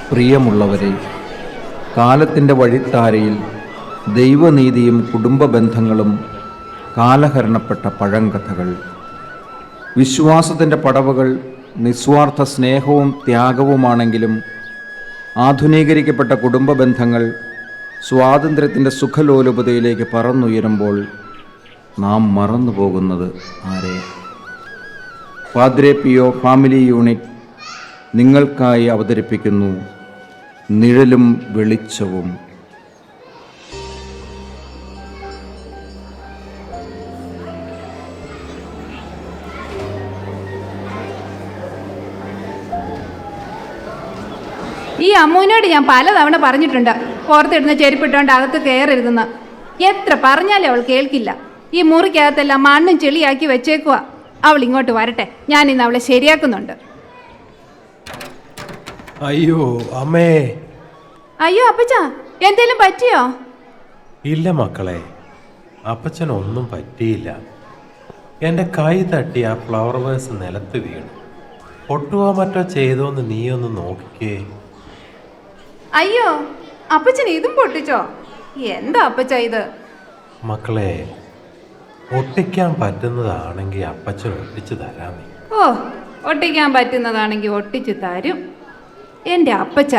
പ്രിയമുള്ളവരെ, കാലത്തിൻ്റെ വഴിത്താരയിൽ ദൈവനീതിയും കുടുംബ ബന്ധങ്ങളും കാലഹരണപ്പെട്ട പഴങ്കഥകൾ. വിശ്വാസത്തിൻ്റെ പടവുകൾ നിസ്വാർത്ഥ സ്നേഹവും ത്യാഗവുമാണെങ്കിലും ആധുനീകരിക്കപ്പെട്ട കുടുംബ ബന്ധങ്ങൾ സ്വാതന്ത്ര്യത്തിൻ്റെ സുഖലോലുപതയിലേക്ക് പറന്നുയരുമ്പോൾ നാം മറന്നുപോകുന്നത് ആരെ? പാദ്രെ പിയോ ഫാമിലി യൂണിറ്റ് നിങ്ങൾക്കായി അവതരിപ്പിക്കുന്നു നിഴലും വെളിച്ചവും. ഈ അമ്മൂനോട് ഞാൻ പലതവണ പറഞ്ഞിട്ടുണ്ട് പുറത്തിടുന്ന ചെരുപ്പിട്ടുകൊണ്ട് അകത്ത് കയറരുതെന്ന്. എത്ര പറഞ്ഞാലും അവൾ കേൾക്കില്ല. ഈ മുറിക്കകത്തെല്ലാം മണ്ണും ചെളിയാക്കി വെച്ചേക്കുക. അവൾ ഇങ്ങോട്ട് വരട്ടെ, ഞാൻ ഇന്ന് അവളെ ശരിയാക്കുന്നുണ്ട്. അയ്യോ അമ്മേ. അയ്യോ അപ്പച്ചാ, എന്തേലും പറ്റിയോ? ഇല്ല മക്കളെ, അപ്പച്ചനൊന്നും പറ്റിയില്ല. എൻ്റെ കൈ തട്ടി ആ ഫ്ലവർ വേസ് നിലത്ത് വീണു. പൊട്ടുവോ മറ്റോ ചെയ്തോന്ന് നീ ഒന്ന് നോക്കിക്കേ. അയ്യോ, അപ്പച്ചൻ ഇതും പൊട്ടിച്ചോ? എന്താ അപ്പച്ച ഇത്? മക്കളെ, ഒട്ടിക്കാൻ പറ്റുന്നതാണെങ്കിൽ അപ്പച്ചൻ ഒട്ടിച്ചു തരാമേ. ഓ, ഒട്ടിക്കാൻ പറ്റുന്നതാണെങ്കിൽ ഒട്ടിച്ചു തരും. എൻ്റെ അപ്പച്ച,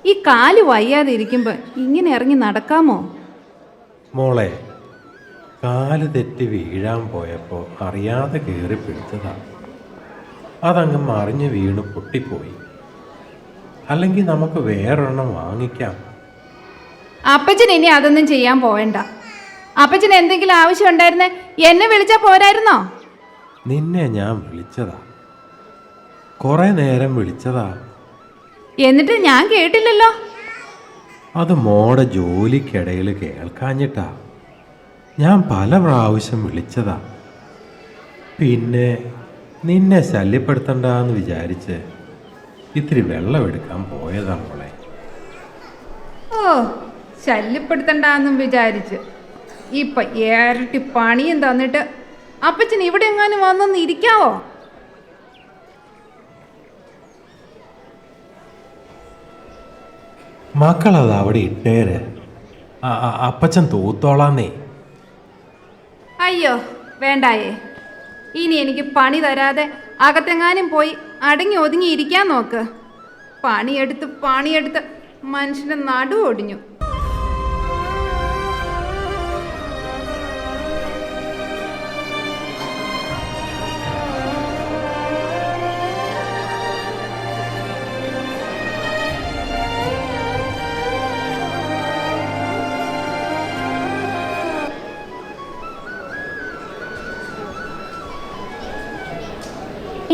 ഈ കാല് വയ്യാതെ ഇരിക്കുമ്പോൾ ഇങ്ങനെ ഇറങ്ങി നടക്കാമോ? മോളെ, കാല് തെറ്റി വീഴാൻ പോയപ്പോൾ അറിയാതെ കയറി പിടിച്ചതാണ്. അതങ്ങ് മറിഞ്ഞ് വീണ് പൊട്ടിപ്പോയി. അല്ലെങ്കിൽ നമുക്ക് വേറൊരെണ്ണം വാങ്ങിക്കാം. അപ്പച്ചൻ ഇനി അതൊന്നും ചെയ്യാൻ പോവേണ്ട. അപ്പച്ചന് എന്തെങ്കിലും ആവശ്യം ഉണ്ടായിരുന്നേ എന്നെ വിളിച്ചാൽ പോരായിരുന്നോ? നിന്നെ ഞാൻ വിളിച്ചതാ, കുറെ നേരം വിളിച്ചതാ. എന്നിട്ട് ഞാൻ കേട്ടില്ലല്ലോ. അത് മോടെ ജോലിക്കിടയിൽ കേൾക്കാഞ്ഞിട്ടാ. ഞാൻ പല പ്രാവശ്യം വിളിച്ചതാ. പിന്നെ നിന്നെ ശല്യപ്പെടുത്തണ്ടെന്ന് വിചാരിച്ച് ഇത്തിരി വെള്ളം എടുക്കാൻ പോയതാ മോളെ. ഓ, ശല്യപ്പെടുത്തണ്ടെന്നും വിചാരിച്ച് ഇപ്പൊ ഇരട്ടി പണിയും തന്നിട്ട് അപ്പച്ചൻ ഇവിടെ എങ്ങാനും വന്നൊന്ന് ഇരിക്കാവോ? മക്കളത് അവിടെ ഇട്ടേര്, അപ്പച്ചൻ തൂത്തോളാന്നേ. അയ്യോ വേണ്ടായേ, ഇനി എനിക്ക് പണി തരാതെ അകത്തെങ്ങാനും പോയി അടങ്ങി ഒതുങ്ങി ഇരിക്കാൻ നോക്ക്. പണിയെടുത്ത് മനുഷ്യന്റെ നടു ഒടിഞ്ഞു.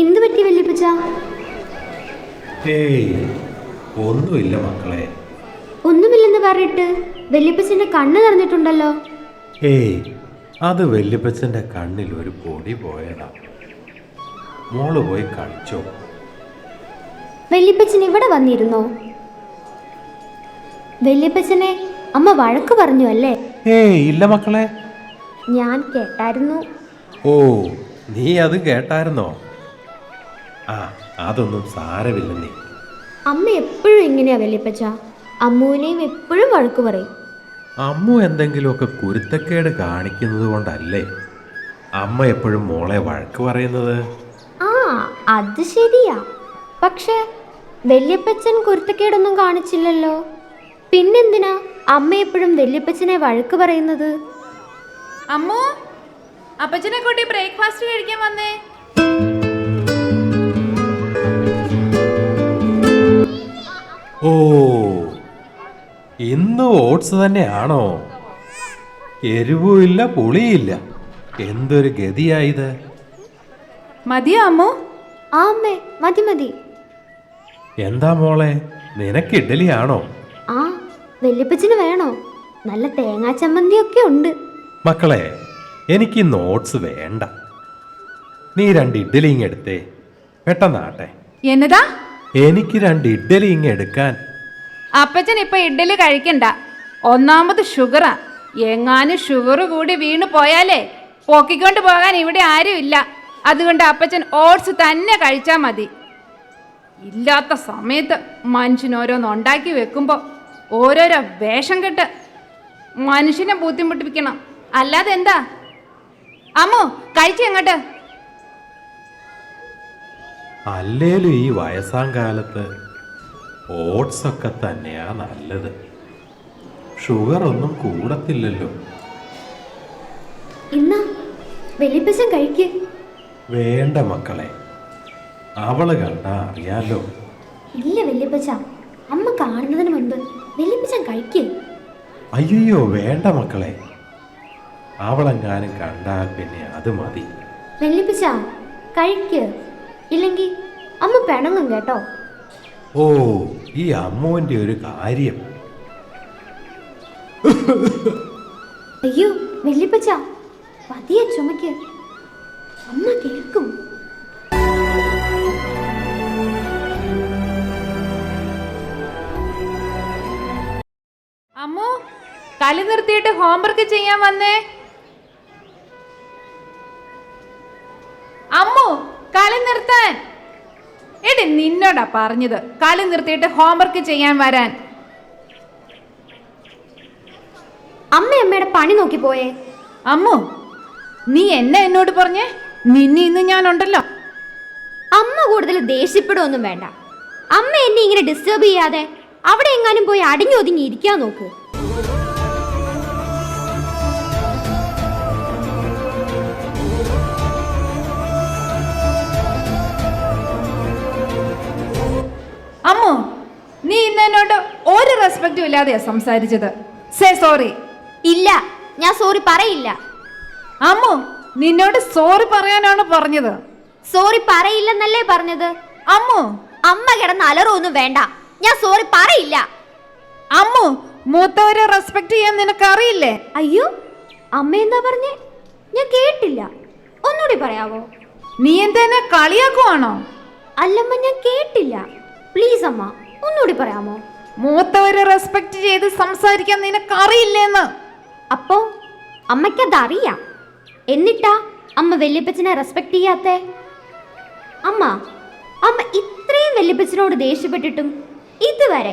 എന്ത് പറ്റി വല്യപ്പച്ച? ഏയ്, ഒന്നുമില്ല മക്കളെ. ഒന്നുമില്ലെന്ന് പറഞ്ഞിട്ട് വല്യപ്പച്ചന്റെ കണ്ണ് നിറഞ്ഞിട്ടുണ്ടല്ലോ. ഏയ്, അത് വല്യപ്പച്ചൻ്റെ കണ്ണിൽ ഒരു പൊടി പോയതാ. മോള് പോയി കളിച്ചോ. വല്യപ്പച്ചൻ ഇവിടെ വന്നിരുന്നോ? വല്യപ്പച്ചനെ അമ്മ വഴക്ക് പറഞ്ഞു അല്ലേ? ഏയ് ഇല്ല മക്കളെ. ഞാൻ കേട്ടായിരുന്നു. ഓ, നീ അത് കേട്ടായിരുന്നോ? ആ, അതൊന്നും സാരമില്ലെന്നേ. അമ്മ എപ്പോഴും ഇങ്ങനെയാ വല്യപ്പച്ച. അമ്മൂനെയും എപ്പോഴും വഴക്ക് പറയും. അമ്മു എന്തെങ്കിലുമൊക്കെ കുരുത്തക്കേട് കാണിക്കുന്നത് കൊണ്ടല്ലേ അമ്മ എപ്പോഴും മോളെ വഴക്ക് പറയുന്നത്? ആ, അത് ശരിയാ. പക്ഷെ വല്യപ്പച്ചൻ കുരുത്തക്കേടൊന്നും കാണിച്ചില്ലല്ലോ. പിന്നെന്തിനാ അമ്മ എപ്പോഴും വല്യപ്പച്ചനെ വഴക്ക് പറയുന്നത്? അമ്മോ, അപ്പച്ചനെ കൂട്ടി ബ്രേക്ക്ഫാസ്റ്റ് കഴിക്കാൻ വന്നേ. ഓ, ഇന്ന് ഓട്സ് തന്നെയാണോ? എരിവുമില്ല പുളിയില്ല. എന്തൊരു ഗതിയായത്. മതിയോ അമ്മോ? ആ അമ്മേ, മതി മതി. എന്താ മോളെ, നിനക്ക് ഇഡ്ഡലിയാണോ? ആ, വല്യപ്പച്ചന് വേണോ? നല്ല തേങ്ങാ ചമ്മന്തിയൊക്കെ ഉണ്ട്. മക്കളെ, എനിക്ക് ഇന്ന് ഓട്സ് വേണ്ട. നീ 2 ഇഡ്ഡലി ഇങ്ങെടുത്തേ, പെട്ടെന്നാട്ടെ. എന്നതാ? എനിക്ക് 2 ഇഡ്ഡലി ഇങ്ങെടുക്കാൻ. അപ്പച്ചൻ ഇപ്പൊ ഇഡ്ഡലി കഴിക്കണ്ട. ഒന്നാമത് ഷുഗറാ. എങ്ങാനും ഷുഗർ കൂടി വീണു പോയാലേ പൊക്കിക്കൊണ്ട് പോകാൻ ഇവിടെ ആരും ഇല്ല. അതുകൊണ്ട് അപ്പച്ചൻ ഓട്സ് തന്നെ കഴിച്ചാൽ മതി. ഇല്ലാത്ത സമയത്ത് മനുഷ്യനോരോന്ന് ഉണ്ടാക്കി വെക്കുമ്പോൾ ഓരോരോ വേഷം കെട്ട് മനുഷ്യനെ ബുദ്ധിമുട്ടിപ്പിക്കണം. അല്ലാതെ എന്താ? അമ്മോ കഴിച്ചു എങ്ങോട്ട്? അല്ലേലും ഈ വയസ്സാം കാലത്ത് ഓട്സൊക്കെ തന്നെയാ നല്ലത്. ഷുഗർ ഒന്നും കൂടത്തില്ലല്ലോ. ഇന്നാ വല്യപ്പച്ചൻ കഴിക്ക്. വേണ്ട മക്കളെ, അവള് കണ്ടാ അറിയാലോ. ഇല്ല വല്യപ്പച്ച, അമ്മ കാണുന്നതിന് മുൻപ് വല്യപ്പച്ചൻ കഴിക്ക്. അയ്യോ വേണ്ട മക്കളെ, അവളെങ്ങാനും കണ്ടാൽ പിന്നെ അത് മതി. വല്യപ്പച്ച കഴിക്ക്, ഇല്ലെങ്കിൽ അമ്മ പിണങ്ങും കേട്ടോ. ഓ, ഈ അമ്മുവിൻ്റെ ഒരു കാര്യം. അയ്യോ വല്യപ്പച്ച, പതിയെ ചുമക്ക്, അമ്മ കേൾക്കും. അമ്മു കളി നിർത്തിയിട്ട് ഹോംവർക്ക് ചെയ്യാൻ വന്നേ. അമ്മു കളി നിർത്താൻ. എടി നിന്നോടാ പറഞ്ഞത് കളി നിർത്തിയിട്ട് ഹോംവർക്ക് ചെയ്യാൻ വരാൻ. അമ്മ അമ്മയുടെ പണി നോക്കി പോയേ. അമ്മു നീ എന്നെ എന്നോട് പറഞ്ഞേ? നിന്നെ ഇന്ന് ഞാനുണ്ടല്ലോ. അമ്മ കൂടുതൽ ദേഷ്യപ്പെടുകയൊന്നും വേണ്ട. അമ്മ എന്നെ ഇങ്ങനെ ഡിസ്റ്റർബ് ചെയ്യാതെ അവിടെ എങ്ങാനും പോയി അടിഞ്ഞു ഒതുങ്ങി ഇരിക്കാൻ നോക്ക്. അമ്മു നീ ഇന്ന് എന്നോട് ഒരു റെസ്പെക്റ്റും ഇല്ലാതെയാ സംസാരിച്ചത്. Say sorry. ഇല്ല, ഞാൻ സോറി പറയില്ല. അമ്മു നിന്നോട് സോറി പറയാനാണ് പറഞ്ഞത്. സോറി പറയില്ലെന്നല്ലേ പറഞ്ഞത്? അമ്മു അമ്മ കിടന്ന് അലറൊന്നും വേണ്ട, ഞാൻ സോറി പറയില്ല. അമ്മു മൂത്തവരെ റെസ്പെക്ട് ചെയ്യാൻ നിനക്കറിയില്ലേ? അയ്യോ, അമ്മ എന്താ പറഞ്ഞേ? ഞാൻ കേട്ടില്ല, ഒന്നുകൂടി പറയാവോ? നീ എന്തെന്നെ കളിയാക്കുവാണോ? അല്ലമ്മ, ഞാൻ കേട്ടില്ല. പ്ലീസ് അമ്മ, ഒന്നുകൂടി പറയാമോ? മൂത്തവരെ റെസ്പെക്ട് ചെയ്ത് സംസാരിക്കാൻ നിനക്കറിയില്ലേന്ന്. അപ്പോ അമ്മയ്ക്കതറിയാം, എന്നിട്ടാ അമ്മ വല്യപ്പച്ചനെ റെസ്പെക്ട് ചെയ്യാത്തേ? അമ്മ അമ്മ ഇത്രയും വല്യപ്പച്ചനോട് ദേഷ്യപ്പെട്ടിട്ടും ഇതുവരെ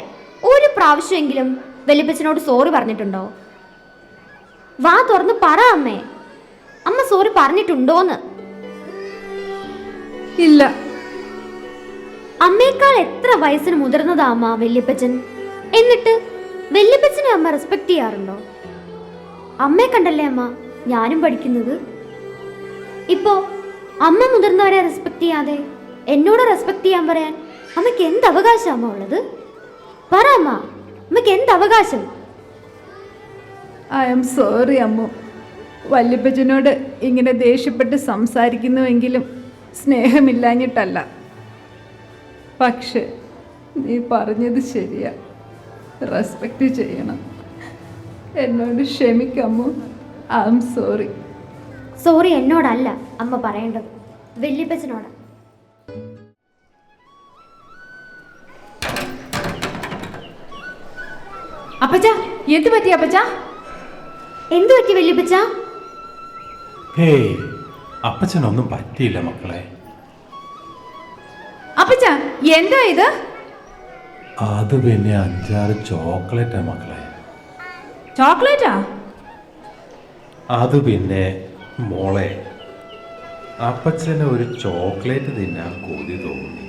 ഒരു പ്രാവശ്യമെങ്കിലും വല്യപ്പച്ചനോട് സോറി പറഞ്ഞിട്ടുണ്ടോ? വാ തുറന്ന് പറ അമ്മേ, അമ്മ സോറി പറഞ്ഞിട്ടുണ്ടോന്ന്. ഇല്ല. അമ്മയേക്കാൾ എത്ര വയസ്സിന് മുതിർന്നതാ അമ്മ വല്യപ്പച്ചൻ, എന്നിട്ട് വല്യപ്പച്ചനെ അമ്മ റെസ്പെക്ട് ചെയ്യാറുണ്ടോ? അമ്മയെ കണ്ടല്ലേ അമ്മ ഞാനും പഠിക്കുന്നത്. ഇപ്പോ അമ്മ മുതിർന്നവരെ റെസ്പെക്ട് ചെയ്യാതെ എന്നോട് റെസ്പെക്ട് ചെയ്യാൻ പറയാൻ അമ്മയ്ക്ക് എന്ത് അവകാശം അമ്മ ഉള്ളത്? പറ അമ്മ, അമ്മയ്ക്ക് എന്ത് അവകാശം? I'm sorry Ammu. വല്യപ്പച്ചനോട് ഇങ്ങനെ ദേഷ്യപ്പെട്ട് സംസാരിക്കുന്നുവെങ്കിലും സ്നേഹമില്ലാഞ്ഞിട്ടല്ല. പക്ഷെ നീ പറഞ്ഞത് ശരിയാ, റെസ്പെക്റ്റ് ചെയ്യണം. എന്നോട് ക്ഷമിക്കമ്മു. I'm sorry. സോറി എന്നോടല്ല അമ്മ പറയേണ്ടത്, വല്യപ്പച്ചനോടാ. അപ്പച്ച എന്ത് പറ്റി അപ്പച്ച? എന്തു പറ്റി വല്യപ്പച്ച? ഹേയ്, അപ്പച്ചനൊന്നും പറ്റിയില്ല മക്കളെ. അപ്പച്ച എന്താ ഇത്? അത് പിന്നെ 5-6 ചോക്ലേറ്റാ മക്കളെ. ചോക്ലേറ്റാ? അത് പിന്നെ മോളെ, അപ്പച്ചന് ഒരു ചോക്ലേറ്റ് തിന്നാൻ കൊതി തോന്നി.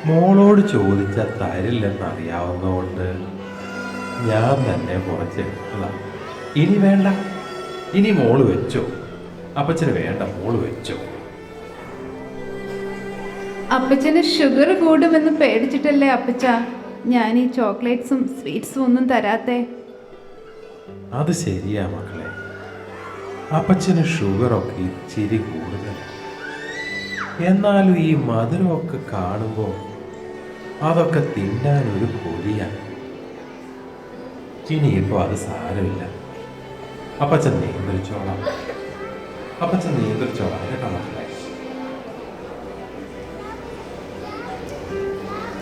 മോളോട് ചോദിച്ചാൽ തരില്ലെന്നറിയാവുന്നതുകൊണ്ട് ഞാൻ തന്നെ കുറച്ചെടുത്തതാ. ഇനി വേണ്ട, ഇനി മോള് വെച്ചോ. അപ്പച്ചന് വേണ്ട, മോള് വെച്ചോ. അപ്പച്ചന് ഷുഗർ കൂടുമെന്ന് പേടിച്ചിട്ടല്ലേ അപ്പച്ച ഞാൻ ഈ ചോക്ലേറ്റ്സും സ്വീറ്റ്സും ഒന്നും തരാത്തേ? അത് ശരിയാ മക്കളെ, അപ്പച്ചന് ഷുഗറൊക്കെ ഇച്ചിരി കൂടുതലാണ്. എന്നാലും ഈ മധുരമൊക്കെ കാണുമ്പോൾ അതൊക്കെ തിന്നാനൊരു കൊതിയാണ്. ഇനിയിപ്പോൾ അത് സാരമില്ല, അപ്പച്ചൻ നിയന്ത്രിച്ചോളാം. അപ്പച്ചൻ നിയന്ത്രിച്ചോളാം കേട്ടോ മക്കളെ.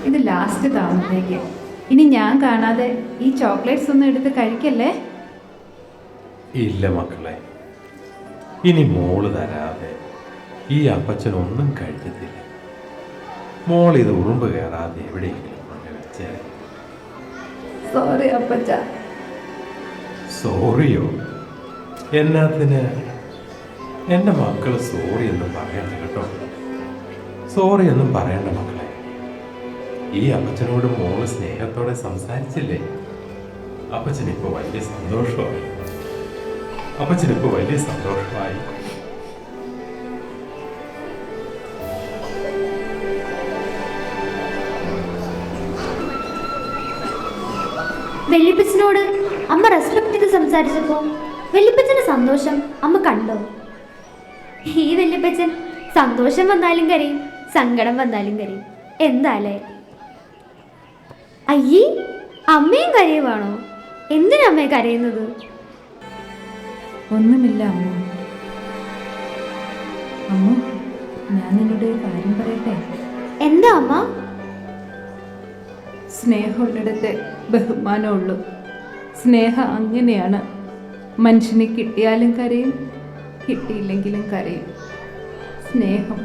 ഇത് ലാസ്റ്റ് താമസത്തേക്ക്. ഇനി ഞാൻ കാണാതെ ഈ ചോക്ലേറ്റ്സ് ഒന്നും എടുത്ത് കഴിക്കല്ലേ? ഇല്ല മക്കളെ, ഇനി മോള് തരാതെ ഈ അപ്പച്ചൻ ഒന്നും കഴിക്കത്തില്ല. മോൾ ഇത് ഉറുമ്പ് കയറാതെ എവിടെയെങ്കിലും കൊണ്ട് വെച്ചേ. സോറി അപ്പച്ച. സോറിയോ? എന്നാത്തിന്? എൻ്റെ മക്കൾ സോറി ഒന്നും പറയണ്ട കേട്ടോ. സോറി ഒന്നും പറയണ്ട മക്കളെ. ഈ അപ്പച്ചനോട് മോള് സ്നേഹത്തോടെ സംസാരിച്ചില്ലേ? അപ്പച്ചനിപ്പോൾ വലിയ സന്തോഷമായി. അപ്പച്ചനിപ്പോൾ വലിയ സന്തോഷമായി. വല്യപ്പച്ചനോട് അമ്മ റെസ്പെക്ട് ചെയ്ത് സംസാരിച്ചപ്പോ വല്യപ്പച്ചന്റെ സന്തോഷം അമ്മ കണ്ടോ? ഈ വല്യപ്പച്ചൻ സന്തോഷം വന്നാലും കരയും, സങ്കടം വന്നാലും കരയും. എന്താലേ? അയ്യേ, അമ്മയും കരയുവാണോ? എന്തിനാ അമ്മയെ കരയുന്നത്? ഒന്നുമില്ല അമ്മ. അമ്മ, ഞാൻ നിന്നോട് ഒരു കാര്യം പറയട്ടെ? എന്താ അമ്മ? സ്നേഹമുള്ളിടത്തെ ബഹുമാനമുള്ളൂ. സ്നേഹം അങ്ങനെയാണ്. മനുഷ്യന് കിട്ടിയാലും കരയും, കിട്ടിയില്ലെങ്കിലും കരയും. സ്നേഹം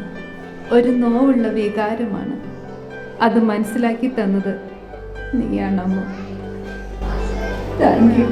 ഒരു നോവുള്ള വികാരമാണ്. അത് മനസ്സിലാക്കി തന്നത് നീയാണമ്മ. Thank you.